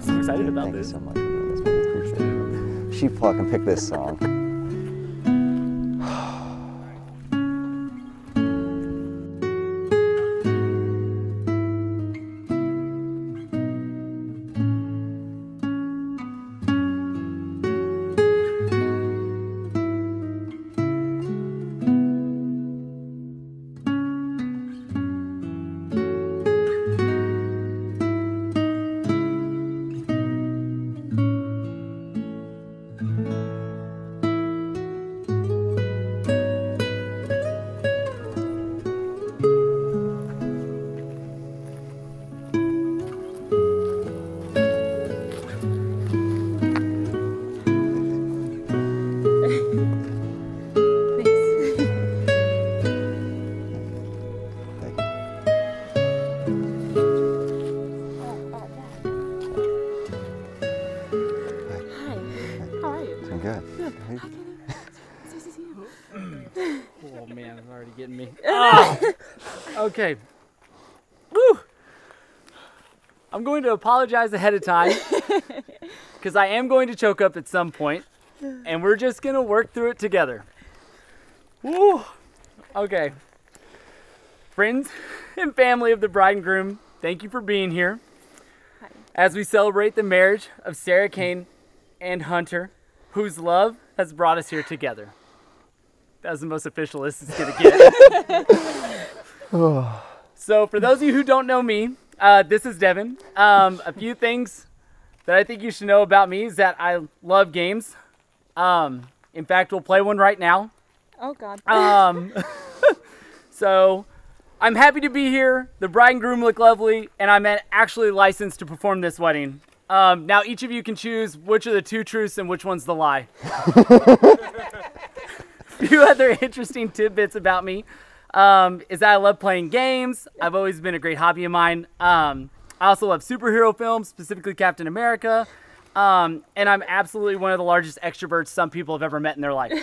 so excited about Thank this. you so much for doing this. We appreciate it. Sheep Pluck and pick this song. Oh man, it's already getting me. Oh! Okay. Woo! I'm going to apologize ahead of time because I am going to choke up at some point, and we're just gonna work through it together. Woo! Okay. Friends and family of the bride and groom, thank you for being here. Hi. As we celebrate the marriage of Sarah Kane and Hunter, whose love has brought us here together. That was the most official this is gonna get. So for those of you who don't know me, this is Devin. A few things that I think you should know about me is that I love games. In fact, we'll play one right now. Oh God. So I'm happy to be here. The bride and groom look lovely, and I'm actually licensed to perform this wedding. Now each of you can choose which are the two truths and which one's the lie. A few other interesting tidbits about me is that I love playing games. I've always been a great hobby of mine. I also love superhero films, specifically Captain America. And I'm absolutely one of the largest extroverts some people have ever met in their life.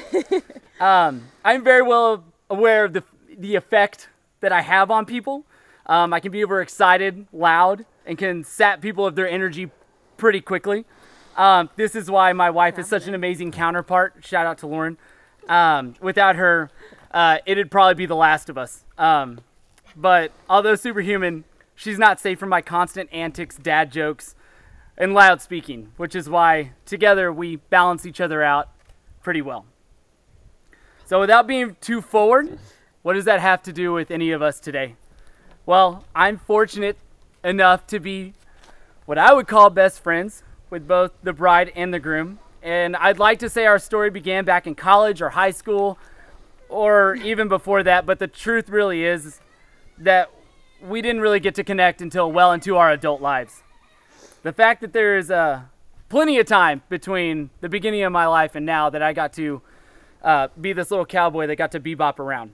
I'm very well aware of the effect that I have on people. I can be overexcited, loud, and can sap people of their energy pretty quickly. This is why my wife is such an amazing counterpart. Shout out to Lauren. Without her, it'd probably be The Last of Us. But although superhuman, she's not safe from my constant antics, dad jokes, and loud speaking, which is why together we balance each other out pretty well. So without being too forward, what does that have to do with any of us today? Well, I'm fortunate enough to be what I would call best friends with both the bride and the groom. And I'd like to say our story began back in college or high school or even before that, but the truth really is that we didn't really get to connect until well into our adult lives. The fact that there is plenty of time between the beginning of my life and now that I got to be this little cowboy that got to bebop around.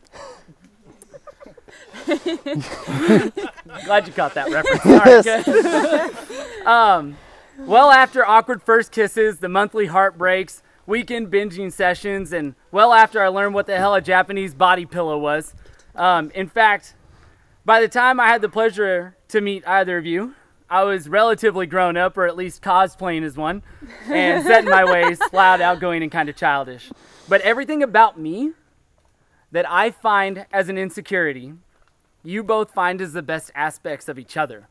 Glad you caught that reference. All right, good. Well after awkward first kisses, the monthly heartbreaks, weekend binging sessions, and well after I learned what the hell a Japanese body pillow was. In fact, by the time I had the pleasure to meet either of you, I was relatively grown up, or at least cosplaying as one, and set in my ways, loud, outgoing, and kind of childish. But everything about me that I find as an insecurity, you both find as the best aspects of each other.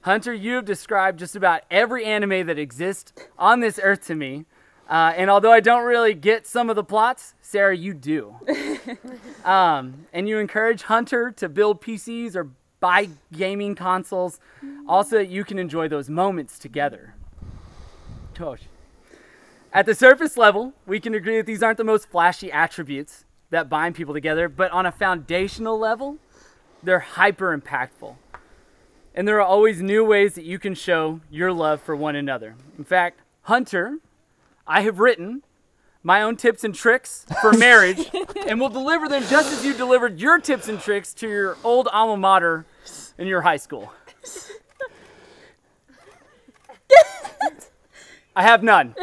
Hunter, you have described just about every anime that exists on this earth to me. And although I don't really get some of the plots, Sarah, you do. And you encourage Hunter to build PCs or buy gaming consoles, also that you can enjoy those moments together. Gosh. At the surface level, we can agree that these aren't the most flashy attributes that bind people together, but on a foundational level, they're hyper impactful. And there are always new ways that you can show your love for one another. In fact, Hunter, I have written my own tips and tricks for marriage, and will deliver them just as you delivered your tips and tricks to your old alma mater in your high school. I have none.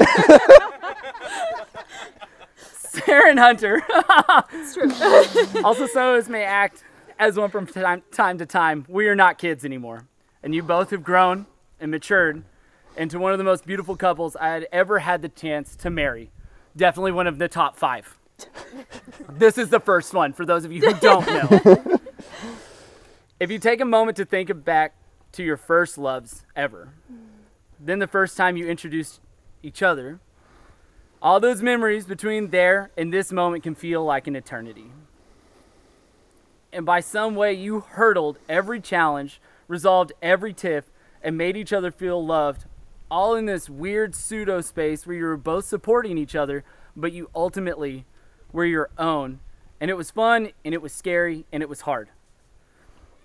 Sarah and Hunter, It's true. also so as may act as one from time to time, we are not kids anymore. And you both have grown and matured into one of the most beautiful couples I had ever had the chance to marry. Definitely one of the top 5. This is the first one, for those of you who don't know. If you take a moment to think back to your first loves ever, then the first time you introduced each other, all those memories between there and this moment can feel like an eternity. And by some way, you hurdled every challenge, resolved every tiff, and made each other feel loved, all in this weird pseudo space where you were both supporting each other, but you ultimately were your own. And it was fun, and it was scary, and it was hard.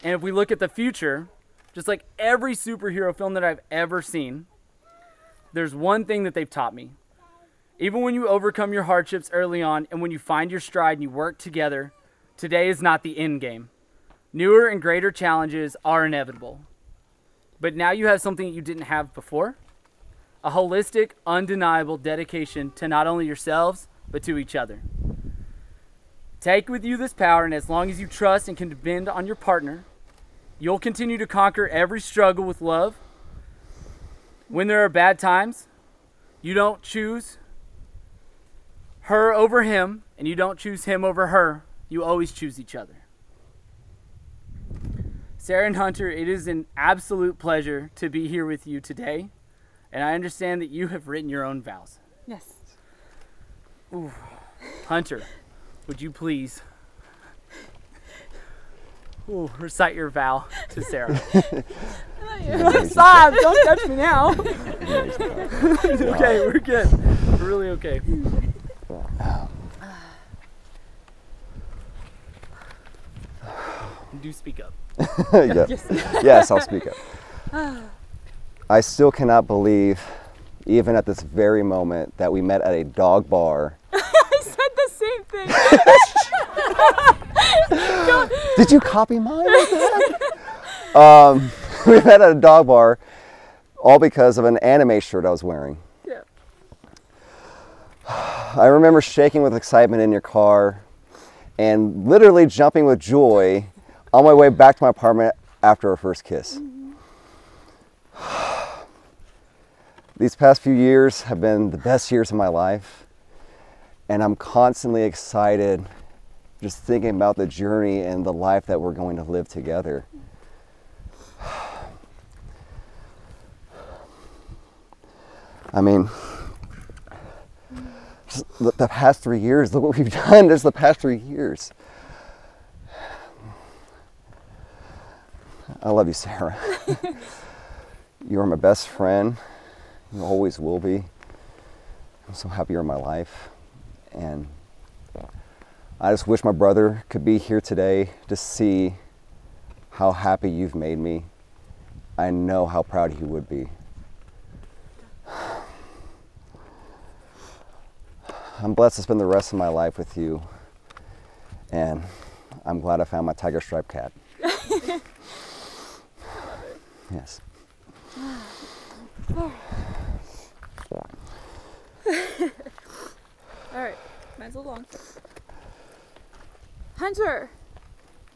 And if we look at the future, just like every superhero film that I've ever seen, there's one thing that they've taught me. Even when you overcome your hardships early on and when you find your stride and you work together, today is not the end game. Newer and greater challenges are inevitable. But now you have something that you didn't have before. A holistic, undeniable dedication to not only yourselves, but to each other. Take with you this power, and as long as you trust and can depend on your partner, you'll continue to conquer every struggle with love. When there are bad times, you don't choose her over him, and you don't choose him over her. You always choose each other. Sarah and Hunter, it is an absolute pleasure to be here with you today, and I understand that you have written your own vows. Yes. Ooh. Hunter, would you please recite your vow to Sarah? Stop! Don't touch me now. Okay, we're good. We're really okay. Do speak up. Yeah. Yes, I'll speak up. I still cannot believe, even at this very moment, that we met at a dog bar. I said the same thing. Did you copy mine? We met at a dog bar, all because of an anime shirt I was wearing. Yeah. I remember shaking with excitement in your car and literally jumping with joy on my way back to my apartment after our first kiss. These past few years have been the best years of my life, and I'm constantly excited just thinking about the journey and the life that we're going to live together. I mean, just the past 3 years, look what we've done just the past 3 years. I love you, Sarah. You are my best friend. You always will be. I'm so happy you're in my life. And I just wish my brother could be here today to see how happy you've made me. I know how proud he would be. I'm blessed to spend the rest of my life with you. And I'm glad I found my tiger striped cat. Yes. Alright, mine's a little long. Hunter,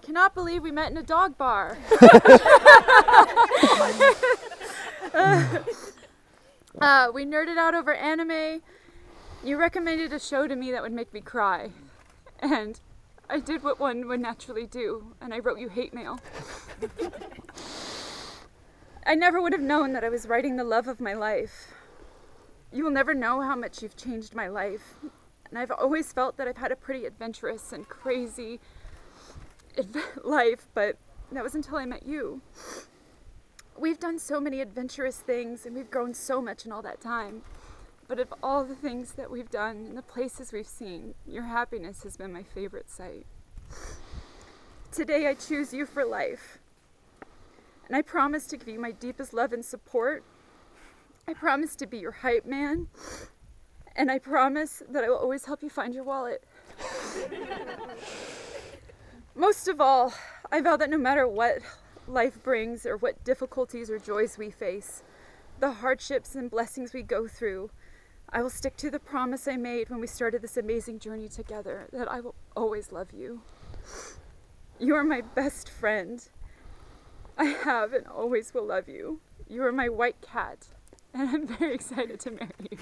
cannot believe we met in a dog bar. We nerded out over anime. You recommended a show to me that would make me cry. And I did what one would naturally do, and I wrote you hate mail. I never would have known that I was writing the love of my life. You will never know how much you've changed my life. And I've always felt that I've had a pretty adventurous and crazy life, but that was until I met you. We've done so many adventurous things, and we've grown so much in all that time. But of all the things that we've done and the places we've seen, your happiness has been my favorite sight. Today I choose you for life. And I promise to give you my deepest love and support. I promise to be your hype man. And I promise that I will always help you find your wallet. Most of all, I vow that no matter what life brings or what difficulties or joys we face, the hardships and blessings we go through, I will stick to the promise I made when we started this amazing journey together, that I will always love you. You are my best friend. I have and always will love you. You are my white cat, and I'm very excited to marry you.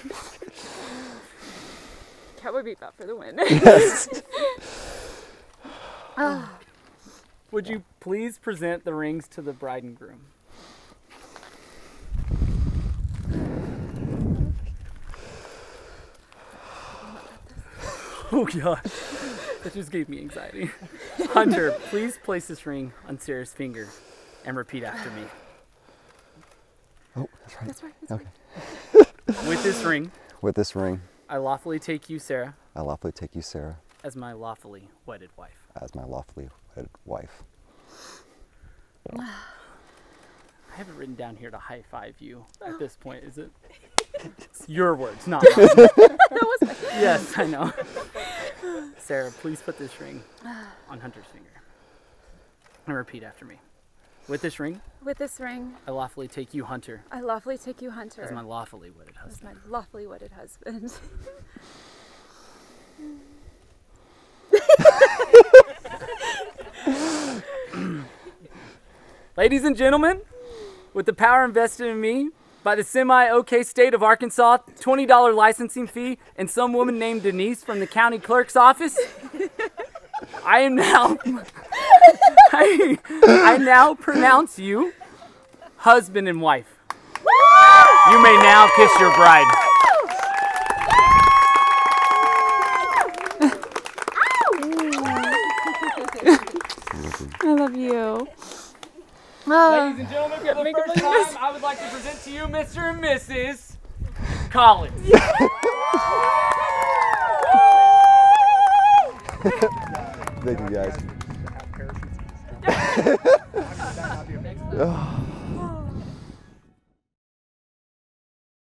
Cowboy Bebop for the win. Would you please present the rings to the bride and groom? Oh gosh, that just gave me anxiety. Hunter, please place this ring on Sarah's finger and repeat after me. Oh, that's right. That's right. Okay. With this ring, I lawfully take you, Sarah, lawfully take you, Sarah, as my lawfully wedded wife. as my lawfully wedded wife. I have it written down here to high five you at this point, is it? It's your words, not mine. Yes, I know. Sarah, please put this ring on Hunter's finger and repeat after me. With this ring, I lawfully take you, Hunter, I lawfully take you, Hunter, as my lawfully wedded as husband. my lawfully wedded husband. Ladies and gentlemen, with the power invested in me by the semi-okay state of Arkansas, $20 licensing fee, and some woman named Denise from the county clerk's office, I am now, I now pronounce you husband and wife. You may now kiss your bride. I love you. Ladies and gentlemen, for the first time, I would like to present to you Mr. and Mrs. Collins. Thank you, guys.